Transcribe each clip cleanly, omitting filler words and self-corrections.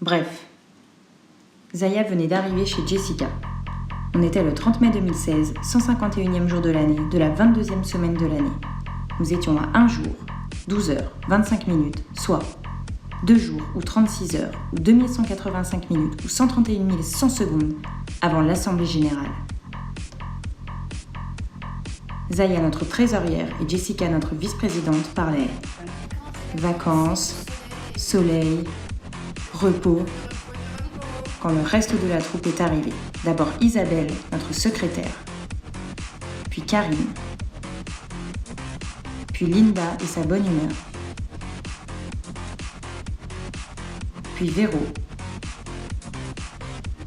Bref, Zaya venait d'arriver chez Jessica. On était le 30 mai 2016, 151e jour de l'année, de la 22e semaine de l'année. Nous étions à 1 jour, 12 heures, 25 minutes, soit 2 jours ou 36 heures, ou 2185 minutes, ou 131 100 secondes avant l'Assemblée Générale. Zaya, notre trésorière, et Jessica, notre vice-présidente, parlaient vacances, soleil, repos, quand le reste de la troupe est arrivé. D'abord Isabelle, notre secrétaire, puis Karine, puis Linda et sa bonne humeur, puis Véro,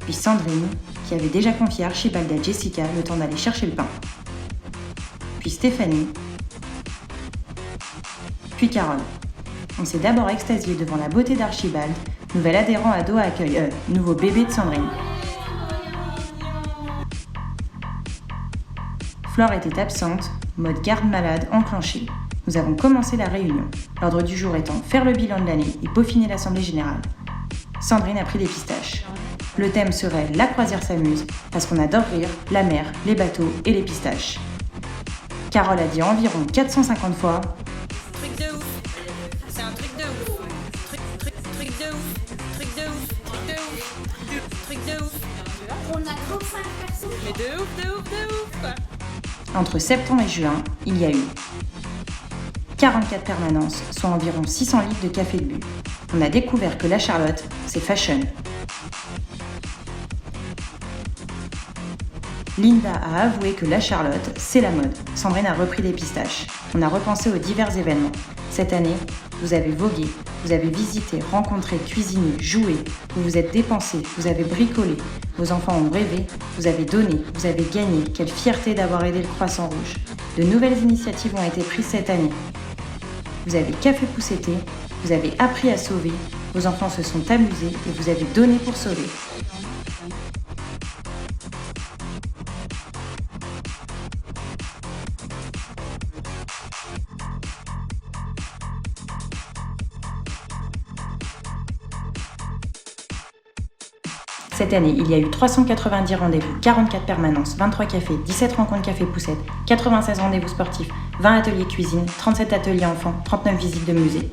puis Sandrine, qui avait déjà confié Archibald à Jessica le temps d'aller chercher le pain, puis Stéphanie, puis Carole. On s'est d'abord extasié devant la beauté d'Archibald, nouvel adhérent à Doha Accueil, nouveau bébé de Sandrine. Flore était absente, mode garde-malade enclenché. Nous avons commencé la réunion, l'ordre du jour étant faire le bilan de l'année et peaufiner l'Assemblée Générale. Sandrine a pris des pistaches. Le thème serait « La croisière s'amuse » parce qu'on adore rire, la mer, les bateaux et les pistaches. Carole a dit environ 450 fois « Truc de ouf, c'est un truc de ouf, truc de ouf, truc de ouf, truc de ouf, truc de ouf. » On a 35 personnes. Mais de ouf quoi. Entre septembre et juin, il y a eu 44 permanences, soit environ 600 litres de café de bu. On a découvert que la Charlotte, c'est fashion. Linda a avoué que la Charlotte, c'est la mode. Sandrine a repris des pistaches. On a repensé aux divers événements. Cette année, vous avez vogué, vous avez visité, rencontré, cuisiné, joué, vous vous êtes dépensé, vous avez bricolé, vos enfants ont rêvé, vous avez donné, vous avez gagné. Quelle fierté d'avoir aidé le Croissant Rouge. De nouvelles initiatives ont été prises cette année. Vous avez café poussetté, vous avez appris à sauver, vos enfants se sont amusés et vous avez donné pour sauver. Cette année, il y a eu 390 rendez-vous, 44 permanences, 23 cafés, 17 rencontres café poussette, 96 rendez-vous sportifs, 20 ateliers cuisine, 37 ateliers enfants, 39 visites de musée.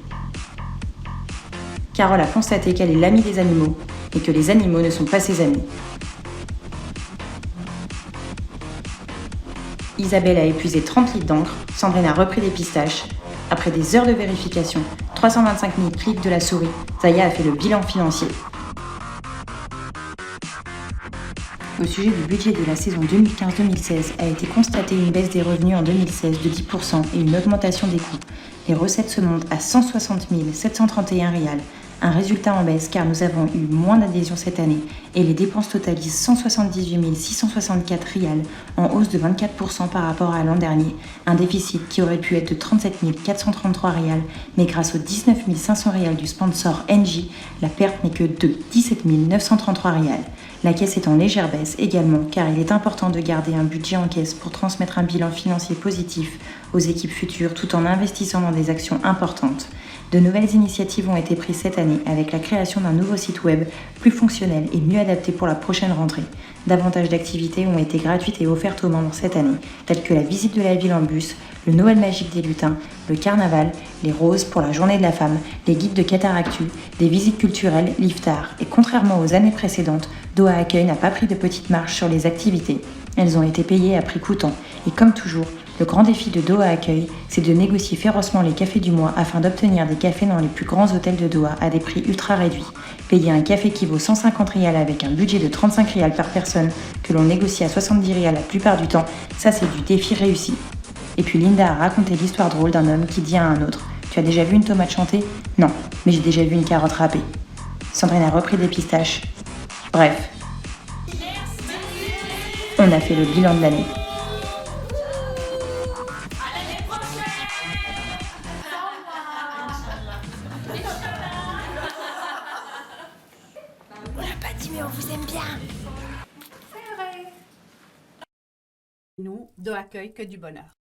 Carole a constaté qu'elle est l'amie des animaux et que les animaux ne sont pas ses amis. Isabelle a épuisé 30 litres d'encre, Sandrine a repris des pistaches. Après des heures de vérification, 325 000 clics de la souris, Zaya a fait le bilan financier. Au sujet du budget de la saison 2015-2016, a été constatée une baisse des revenus en 2016 de 10% et une augmentation des coûts. Les recettes se montent à 160 731 rials, un résultat en baisse car nous avons eu moins d'adhésions cette année et les dépenses totalisent 178 664 rials, en hausse de 24% par rapport à l'an dernier, un déficit qui aurait pu être de 37 433 rials, mais grâce aux 19 500 rials du sponsor Engie, la perte n'est que de 17 933 rials. La caisse est en légère baisse également car il est important de garder un budget en caisse pour transmettre un bilan financier positif aux équipes futures tout en investissant dans des actions importantes. De nouvelles initiatives ont été prises cette année avec la création d'un nouveau site web plus fonctionnel et mieux adapté pour la prochaine rentrée. Davantage d'activités ont été gratuites et offertes aux membres cette année, telles que la visite de la ville en bus, le Noël magique des lutins, le carnaval, les roses pour la journée de la femme, les guides de Cataractu, des visites culturelles, l'iftar. Et contrairement aux années précédentes, Doha Accueil n'a pas pris de petites marges sur les activités. Elles ont été payées à prix coûtant. Et comme toujours, le grand défi de Doha Accueil, c'est de négocier férocement les cafés du mois afin d'obtenir des cafés dans les plus grands hôtels de Doha à des prix ultra réduits. Payer un café qui vaut 150 rials avec un budget de 35 rials par personne, que l'on négocie à 70 rials la plupart du temps, ça c'est du défi réussi. Et puis Linda a raconté l'histoire drôle d'un homme qui dit à un autre « Tu as déjà vu une tomate chanter ? Non, mais j'ai déjà vu une carotte râpée. » Sandrine a repris des pistaches. Bref, on a fait le bilan de l'année. On l'a pas dit, mais on vous aime bien. Nous, Doha Accueil, que du bonheur.